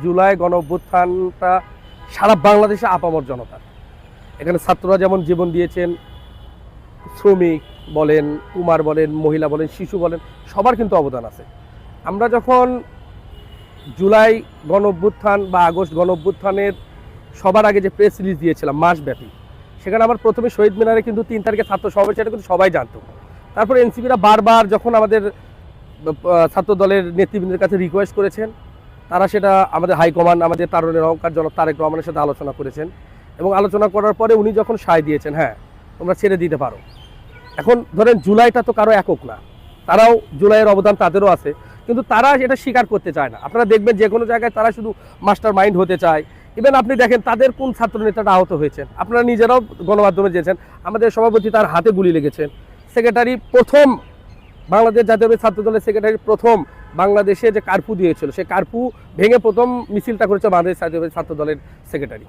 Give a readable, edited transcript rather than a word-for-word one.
জুলাই গণ অভ্যুত্থানটা সারা বাংলাদেশে আপামর জনতার। এখানে ছাত্ররা যেমন জীবন দিয়েছেন, শ্রমিক বলেন, কুমার বলেন, মহিলা বলেন, শিশু বলেন, সবার কিন্তু অবদান আছে। আমরা যখন জুলাই গণ অভ্যুত্থান বা আগস্ট গণ অভ্যুত্থানের সবার আগে যে প্রেস রিলিজ দিয়েছিলাম মাসব্যাপী, সেখানে আমার প্রথমে শহীদ মিনারে কিন্তু 3 তারিখে ছাত্র সমাবেশ, সেটা কিন্তু সবাই জানতো। তারপরে এনসিপিরা বারবার যখন আমাদের ছাত্র দলের নেতৃবৃন্দের কাছে রিকোয়েস্ট করেছেন, তারা সেটা আমাদের হাইকমান্ড, আমাদের তারুণের অহংকার জনক তারেক রহমানের সাথে আলোচনা করেছেন এবং আলোচনা করার পরে উনি যখন সায় দিয়েছেন, হ্যাঁ তোমরা ছেড়ে দিতে পারো। এখন ধরেন জুলাইটা তো কারো একক না, তারাও জুলাইয়ের অবদান তাদেরও আছে, কিন্তু তারা এটা স্বীকার করতে চায় না। আপনারা দেখবেন যে কোনো জায়গায় তারা শুধু মাস্টার মাইন্ড হতে চায়। ইভেন আপনি দেখেন তাদের কোন ছাত্র নেতাটা আহত হয়েছেন, আপনারা নিজেরাও গণমাধ্যমে দিয়েছেন, আমাদের সভাপতি তার হাতে গুলি লেগেছেন, সেক্রেটারি প্রথম বাংলাদেশ জাতীয় ছাত্র দলের সেক্রেটারি প্রথম বাংলাদেশে যে কারফিউ দিয়েছিল, সেই কারফিউ ভেঙে প্রথম মিছিলটা করেছে বাংলাদেশ জাতীয় ছাত্র দলের সেক্রেটারি।